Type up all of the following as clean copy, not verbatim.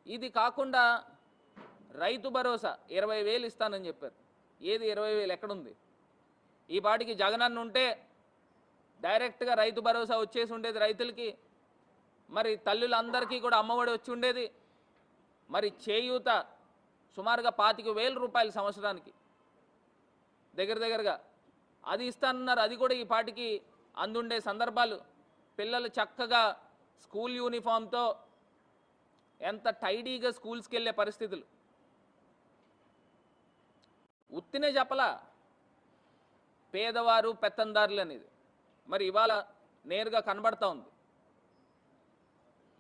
ఇది కాకుండా రైతు భరోసా 20,000 ఇస్తానని చెప్పారు. ఏది 20,000 ఎక్కడుంది? ఈ పాటికి జగనన్న ఉంటే డైరెక్ట్గా రైతు భరోసా వచ్చేసి ఉండేది రైతులకి. మరి తల్లులందరికీ కూడా అమ్మఒడి వచ్చి ఉండేది. మరి చేయూత సుమారుగా 25,000 రూపాయలు సంవత్సరానికి దగ్గరగా అది ఇస్తానన్నారు. అది కూడా ఈ పాటికి అందుండే సందర్భాలు. పిల్లలు చక్కగా స్కూల్ యూనిఫామ్తో ఎంత టైడీగా స్కూల్స్కి వెళ్ళే పరిస్థితులు. ఉత్తినే చెప్పలా పేదవారు పెత్తందారులు అనేది. మరి ఇవాళ నేరుగా కనబడతా ఉంది.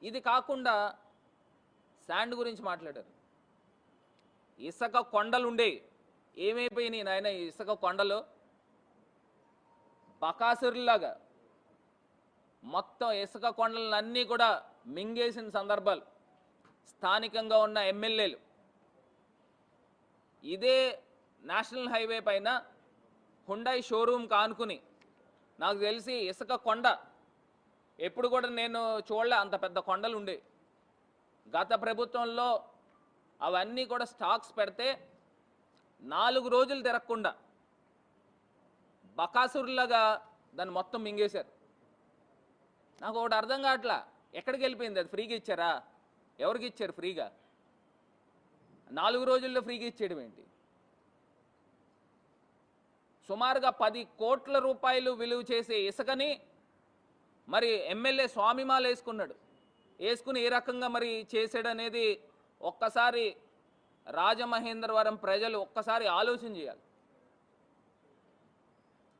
ఇది కాకుండా శాండ్ గురించి మాట్లాడారు. ఇసుక కొండలు ఉండేవి, ఏమైపోయినాయి నాయన? ఇసుక కొండలు బకాసురులాగా మొత్తం ఇసుక కొండలన్నీ కూడా మింగేసిన సందర్భాలు. స్థానికంగా ఉన్న ఎమ్మెల్యేలు ఇదే నేషనల్ హైవే పైన హుండాయ్ షోరూమ్ కానుకుని, నాకు తెలిసి ఇసుక కొండ ఎప్పుడు కూడా నేను చూడలే, అంత పెద్ద కొండలు ఉండే. గత ప్రభుత్వంలో అవన్నీ కూడా స్టాక్స్ పెడితే 4 రోజులు తిరగకుండా బకాసురులాగా దాన్ని మొత్తం మింగేశారు. నాకు ఒకటి అర్థం కావట్లా, ఎక్కడికి వెళ్ళిపోయింది అది? ఫ్రీగా ఇచ్చారా? ఎవరికి ఇచ్చారు ఫ్రీగా? 4 రోజుల్లో ఫ్రీగా ఇచ్చేయడం ఏంటి? సుమారుగా 10 కోట్ల రూపాయలు విలువ చేసే ఇసుకని మరి ఎమ్మెల్యే స్వామిమాల వేసుకున్నాడు. వేసుకుని ఏ రకంగా మరి చేసాడనేది ఒక్కసారి రాజమహేంద్రవరం ప్రజలు ఒక్కసారి ఆలోచన చేయాలి.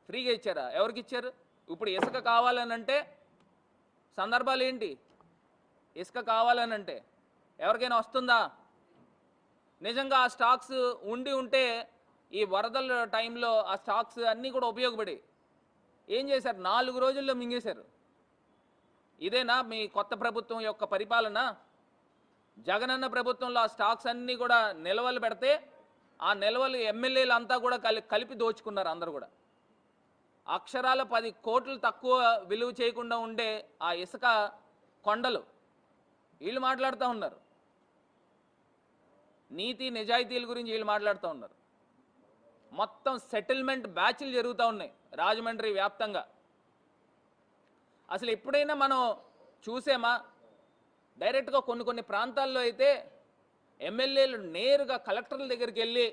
ఫ్రీగా ఇచ్చారా? ఎవరికి ఇచ్చారు? ఇప్పుడు ఇసుక కావాలనంటే సందర్భాలు ఏంటి? ఇసుక కావాలనంటే ఎవరికైనా వస్తుందా? నిజంగా ఆ స్టాక్స్ ఉండి ఉంటే ఈ వరదల టైంలో ఆ స్టాక్స్ అన్నీ కూడా ఉపయోగపడి ఏం చేశారు? 4 రోజుల్లో మింగేశారు. ఇదేనా మీ కొత్త ప్రభుత్వం యొక్క పరిపాలన? జగనన్న ప్రభుత్వంలో ఆ స్టాక్స్ అన్నీ కూడా నిల్వలు పెడితే ఆ నిల్వలు ఎమ్మెల్యేలు అంతా కూడా కలిపి దోచుకున్నారు. అందరూ కూడా అక్షరాల 10 కోట్లు తక్కువ విలువ చేయకుండా ఉండే ఆ ఇసుక కొండలు వీళ్ళు మాట్లాడుతూ ఉన్నారు. నీతి నిజాయితీల గురించి వీళ్ళు మాట్లాడుతూ ఉన్నారు. మొత్తం సెటిల్మెంట్ బ్యాచ్లు జరుగుతూ ఉన్నాయి రాజమండ్రి వ్యాప్తంగా. అసలు ఎప్పుడైనా మనం చూసామా? డైరెక్ట్గా కొన్ని ప్రాంతాల్లో అయితే ఎమ్మెల్యేలు నేరుగా కలెక్టర్ల దగ్గరికి వెళ్ళి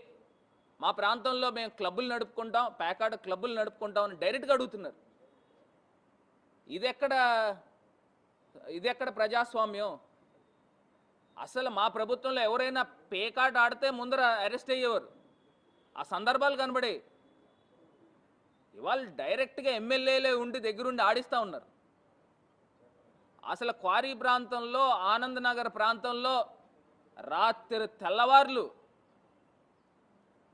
మా ప్రాంతంలో మేము క్లబ్బులు నడుపుకుంటాం, ప్యాకాట్ క్లబ్బులు నడుపుకుంటాం అని డైరెక్ట్గా అడుగుతున్నారు. ఇది ఎక్కడ ప్రజాస్వామ్యం? అసలు మా ప్రభుత్వంలో ఎవరైనా పేకాట ఆడితే ముందర అరెస్ట్ అయ్యేవారు. ఆ సందర్భాలు కనబడే. ఇవాళ డైరెక్ట్గా ఎమ్మెల్యేలే ఉండి దగ్గరుండి ఆడిస్తూ ఉన్నారు. అసలు క్వారీ ప్రాంతంలో, ఆనంద్ నగర్ ప్రాంతంలో రాత్రి తెల్లవార్లు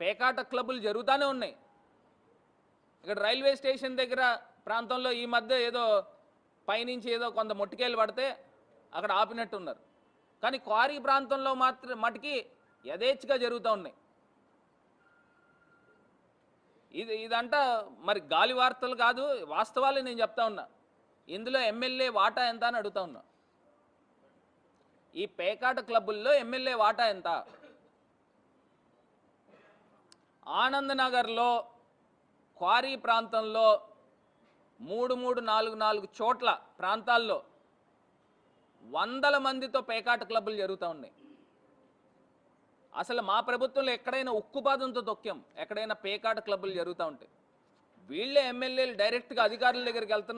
పేకాట క్లబ్బులు జరుగుతూనే ఉన్నాయి. ఇక్కడ రైల్వే స్టేషన్ దగ్గర ప్రాంతంలో ఈ మధ్య ఏదో పైనుంచి ఏదో కొంత మొట్టికేలు పడితే అక్కడ ఆపినట్టున్నారు. కానీ క్వారీ ప్రాంతంలో మటుకి యథేచ్ఛగా జరుగుతూ ఉన్నాయి. ఇదంట మరి గాలి వార్తలు కాదు, వాస్తవాలు నేను చెప్తా ఉన్నా. ఇందులో ఎమ్మెల్యే వాటా ఎంత అని అడుగుతా ఉన్నా. ఈ పేకాట క్లబ్బుల్లో ఎమ్మెల్యే వాటా ఎంత? ఆనంద్ నగర్లో క్వారీ ప్రాంతంలో 3 చోట్ల ప్రాంతాల్లో వందల మందితో పేకాట క్లబ్బులు జరుగుతూ ఉన్నాయి. అసలు మా ప్రభుత్వంలో ఎక్కడైనా ఉక్కుపాదంతో తొక్కాం, ఎక్కడైనా పేకాట క్లబ్బులు జరుగుతూ ఉంటాయి. వీళ్ళే ఎమ్మెల్యేలు డైరెక్ట్గా అధికారుల దగ్గరికి వెళ్తున్నారు.